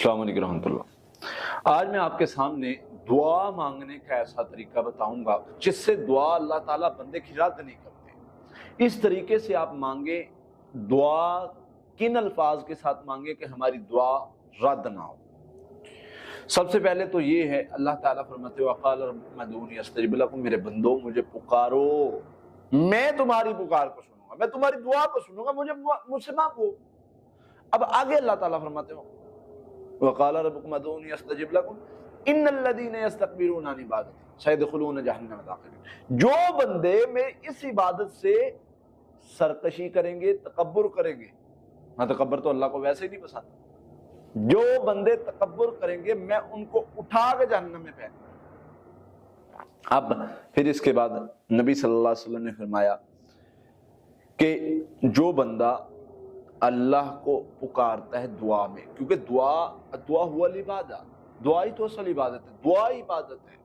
السلام علیکم رحمۃ اللہ۔ آج میں آپ کے سامنے دعا مانگنے کا ایسا طریقہ بتاؤں گا جس سے دعا اللہ تعالیٰ بندے کی رد نہیں کرتے۔ اس طریقے سے آپ مانگیں، دعا کن الفاظ کے ساتھ مانگیں کہ ہماری دعا رد نہ ہو۔ سب سے پہلے تو یہ ہے، اللہ تعالیٰ فرماتے وقال ربکم ادعونی استجب لکم، میرے بندو مجھے پکارو، میں تمہاری پکار کو سنوں گا، میں تمہاری دعا کو سنوں گا، مجھ سے مانگو۔ اب آگے اللہ تعالیٰ فرماتے ہو وقال ربکم ادعونی استجب لکم ان الذین یستکبرون عن عبادتی سیدخلون جہنم داخرین۔ جو بندے میری اس عبادت سے سرکشی کریں گے، تکبر کریں گے، ہاں تکبر تو اللہ کو ویسے ہی نہیں پسند، جو بندے تکبر کریں گے میں ان کو اٹھا کے جہنم میں پھینک دوں گا۔ اب پھر اس کے بعد نبی صلی اللہ علیہ وسلم نے فرمایا کہ جو بندہ اللہ کو پکارتا ہے دعا میں، کیونکہ دعا ہوا العبادہ، دعا ہی تو اصل عبادت ہے، دعا ہی عبادت ہے۔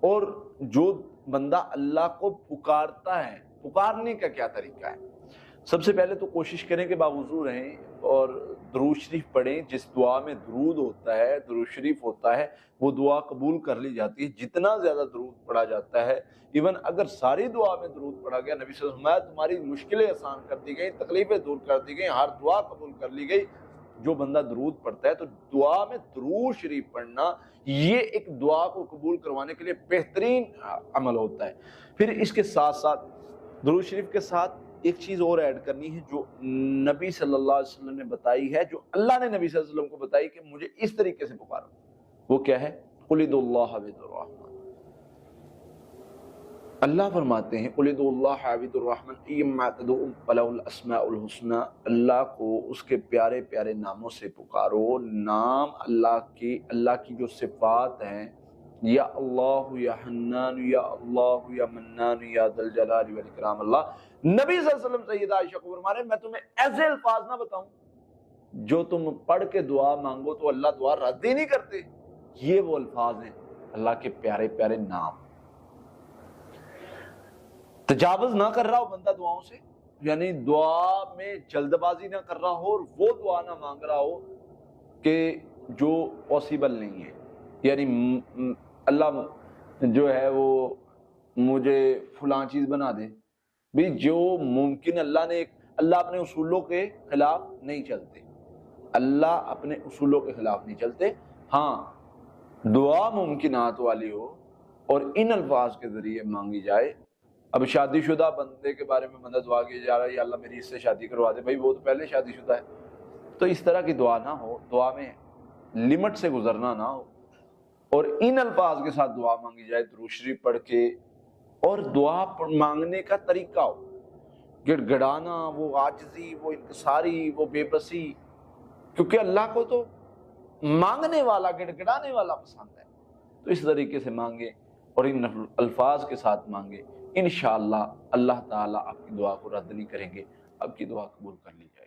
اور جو بندہ اللہ کو پکارتا ہے، پکارنے کا کیا طریقہ ہے؟ سب سے پہلے تو کوشش کریں کہ باوضو رہیں اور درود شریف پڑھیں۔ جس دعا میں درود ہوتا ہے، درود شریف ہوتا ہے، وہ دعا قبول کر لی جاتی ہے۔ جتنا زیادہ درود پڑھا جاتا ہے، ایون اگر ساری دعا میں درود پڑھا گیا، نبی صلی اللہ علیہ وسلم تمہاری مشکلیں آسان کر دی گئی، تکلیفیں دور کر دی گئی، ہر دعا قبول کر لی گئی۔ جو بندہ درود پڑھتا ہے تو دعا میں درود شریف پڑھنا یہ ایک دعا کو قبول کروانے کے لیے بہترین عمل ہوتا ہے۔ پھر اس کے ساتھ ساتھ درود شریف کے ساتھ ایک چیز اور ایڈ کرنی ہے جو نبی صلی اللہ علیہ وسلم نے بتائی ہے، جو اللہ نے نبی صلی اللہ علیہ وسلم کو بتائی کہ مجھے اس طریقے سے پکارو۔ وہ کیا ہے؟ قل ادعوا اللہ عبد الرحمن۔ اللہ فرماتے ہیں قل ادعوا اللہ عبد الرحمن ایما تدعوا فلہ الاسماء الحسنى، اللہ کو اس کے پیارے پیارے ناموں سے پکارو۔ نام اللہ کی جو صفات ہیں، یا اللہ، یا حنان، یا اللہ، یا منان، یا ذی الجلال والاکرام۔ اللہ نبی صلی اللہ علیہ وسلم سیدہ عائشہ کو فرما رہے ہیں میں تمہیں ایسے الفاظ نہ بتاؤں جو تم پڑھ کے دعا مانگو تو اللہ دعا رد ہی نہیں کرتے۔ یہ وہ الفاظ ہیں، اللہ کے پیارے پیارے نام۔ تجاوز نہ کر رہا ہو بندہ دعاؤں سے، یعنی دعا میں جلد بازی نہ کر رہا ہو اور وہ دعا نہ مانگ رہا ہو کہ جو پاسبل نہیں ہے، یعنی اللہ جو ہے وہ مجھے فلاں چیز بنا دے، بھی جو ممکن اللہ اپنے اصولوں کے خلاف نہیں چلتے، اللہ اپنے اصولوں کے خلاف نہیں چلتے۔ ہاں دعا ممکنات والی ہو اور ان الفاظ کے ذریعے مانگی جائے۔ اب شادی شدہ بندے کے بارے میں بندہ دعا کی جا رہا ہے یا اللہ میری اس سے شادی کروا دے، بھائی وہ تو پہلے شادی شدہ ہے، تو اس طرح کی دعا نہ ہو، دعا میں لمٹ سے گزرنا نہ ہو، اور ان الفاظ کے ساتھ دعا مانگی جائے درود شریف پڑھ کے۔ اور دعا مانگنے کا طریقہ ہو، گڑ گڑانا، وہ عاجزی، وہ انکساری، وہ بے بسی، کیونکہ اللہ کو تو مانگنے والا، گڑ گڑانے والا پسند ہے۔ تو اس طریقے سے مانگے اور ان الفاظ کے ساتھ مانگے، انشاءاللہ اللہ تعالیٰ آپ کی دعا کو رد نہیں کریں گے، آپ کی دعا قبول کر لی جائے گی۔